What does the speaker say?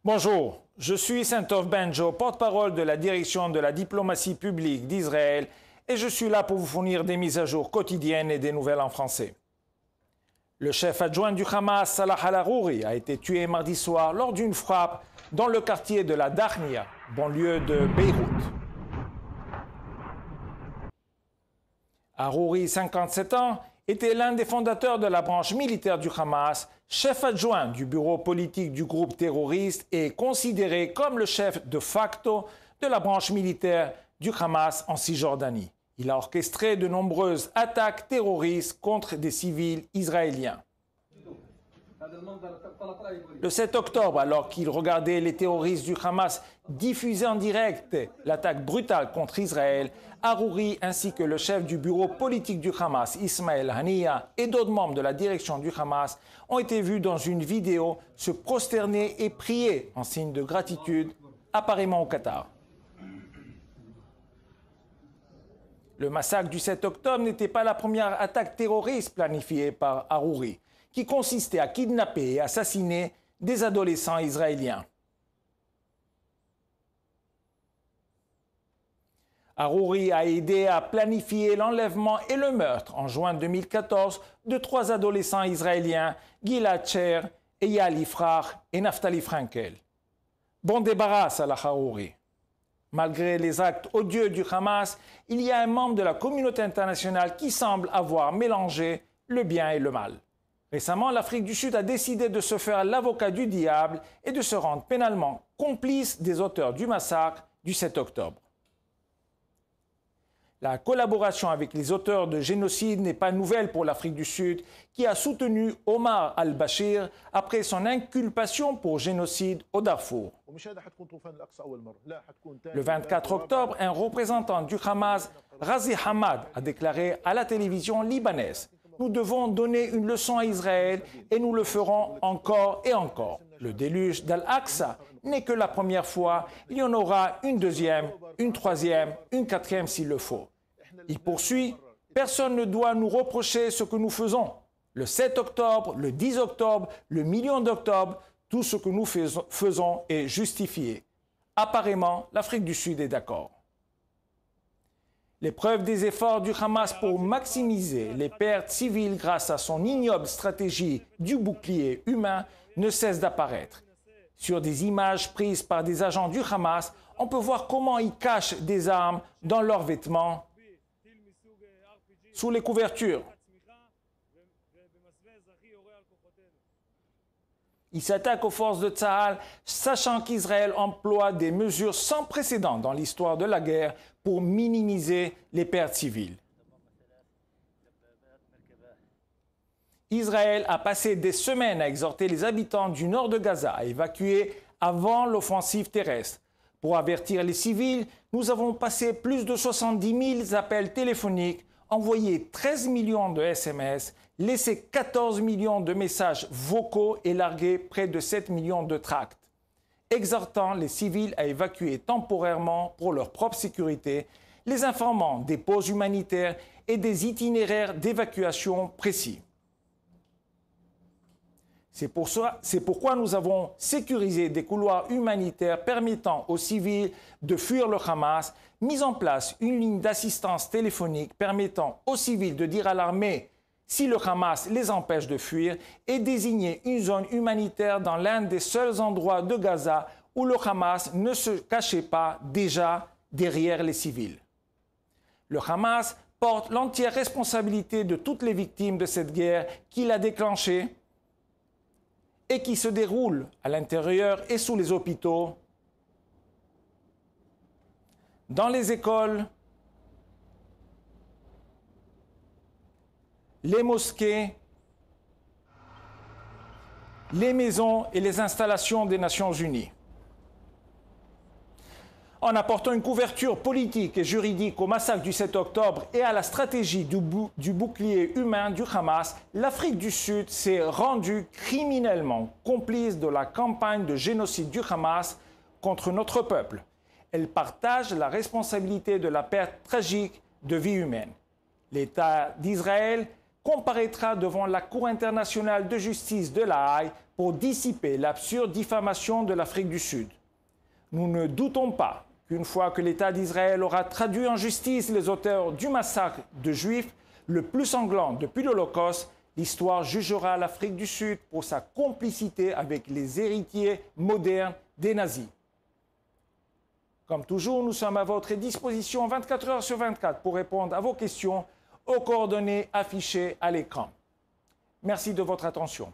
Bonjour, je suis Saint-Of Benjo, porte-parole de la direction de la diplomatie publique d'Israël et je suis là pour vous fournir des mises à jour quotidiennes et des nouvelles en français. Le chef adjoint du Hamas, Salah al-Harouri, a été tué mardi soir lors d'une frappe dans le quartier de la Dahnia, banlieue de Beyrouth. Harouri, 57 ans, était l'un des fondateurs de la branche militaire du Hamas, chef adjoint du bureau politique du groupe terroriste et considéré comme le chef de facto de la branche militaire du Hamas en Cisjordanie. Il a orchestré de nombreuses attaques terroristes contre des civils israéliens. Le 7 octobre, alors qu'il regardait les terroristes du Hamas diffuser en direct l'attaque brutale contre Israël, Harouri ainsi que le chef du bureau politique du Hamas, Ismaël Haniyeh, et d'autres membres de la direction du Hamas ont été vus dans une vidéo se prosterner et prier en signe de gratitude, apparemment au Qatar. Le massacre du 7 octobre n'était pas la première attaque terroriste planifiée par Harouri, qui consistait à kidnapper et assassiner des adolescents israéliens. Harouri a aidé à planifier l'enlèvement et le meurtre en juin 2014 de 3 adolescents israéliens, Gilad Shaer, Eyal Ifrach et Naftali Frankel. Bon débarras, Salah Harouri. Malgré les actes odieux du Hamas, il y a un membre de la communauté internationale qui semble avoir mélangé le bien et le mal. Récemment, l'Afrique du Sud a décidé de se faire l'avocat du diable et de se rendre pénalement complice des auteurs du massacre du 7 octobre. La collaboration avec les auteurs de génocide n'est pas nouvelle pour l'Afrique du Sud, qui a soutenu Omar al-Bashir après son inculpation pour génocide au Darfour. Le 24 octobre, un représentant du Hamas, Razi Hamad, a déclaré à la télévision libanaise « Nous devons donner une leçon à Israël et nous le ferons encore et encore. Le déluge d'Al-Aqsa n'est que la première fois, il y en aura une deuxième, une troisième, une quatrième s'il le faut. » Il poursuit « Personne ne doit nous reprocher ce que nous faisons. Le 7 octobre, le 10 octobre, le million d'octobre, tout ce que nous faisons est justifié. » Apparemment, l'Afrique du Sud est d'accord. Les preuves des efforts du Hamas pour maximiser les pertes civiles grâce à son ignoble stratégie du bouclier humain ne cessent d'apparaître. Sur des images prises par des agents du Hamas, on peut voir comment ils cachent des armes dans leurs vêtements, sous les couvertures. Ils s'attaquent aux forces de Tsahal, sachant qu'Israël emploie des mesures sans précédent dans l'histoire de la guerre pour minimiser les pertes civiles. Israël a passé des semaines à exhorter les habitants du nord de Gaza à évacuer avant l'offensive terrestre. Pour avertir les civils, nous avons passé plus de 70 000 appels téléphoniques, envoyé 13 millions de SMS, laissé 14 millions de messages vocaux et largué près de 7 millions de tracts, exhortant les civils à évacuer temporairement pour leur propre sécurité, les informant des pauses humanitaires et des itinéraires d'évacuation précis. C'est pourquoi nous avons sécurisé des couloirs humanitaires permettant aux civils de fuir le Hamas, mis en place une ligne d'assistance téléphonique permettant aux civils de dire à l'armée si le Hamas les empêche de fuir et désigner une zone humanitaire dans l'un des seuls endroits de Gaza où le Hamas ne se cachait pas déjà derrière les civils. Le Hamas porte l'entière responsabilité de toutes les victimes de cette guerre qu'il a déclenchée et qui se déroule à l'intérieur et sous les hôpitaux, dans les écoles, les mosquées, les maisons et les installations des Nations Unies. En apportant une couverture politique et juridique au massacre du 7 octobre et à la stratégie du bouclier humain du Hamas, l'Afrique du Sud s'est rendue criminellement complice de la campagne de génocide du Hamas contre notre peuple. Elle partage la responsabilité de la perte tragique de vies humaines. L'État d'Israël comparaîtra devant la Cour internationale de justice de La Haye pour dissiper l'absurde diffamation de l'Afrique du Sud. Nous ne doutons pas qu'une fois que l'État d'Israël aura traduit en justice les auteurs du massacre de Juifs le plus sanglant depuis l'Holocauste, l'histoire jugera l'Afrique du Sud pour sa complicité avec les héritiers modernes des nazis. Comme toujours, nous sommes à votre disposition 24 heures sur 24 pour répondre à vos questions aux coordonnées affichées à l'écran. Merci de votre attention.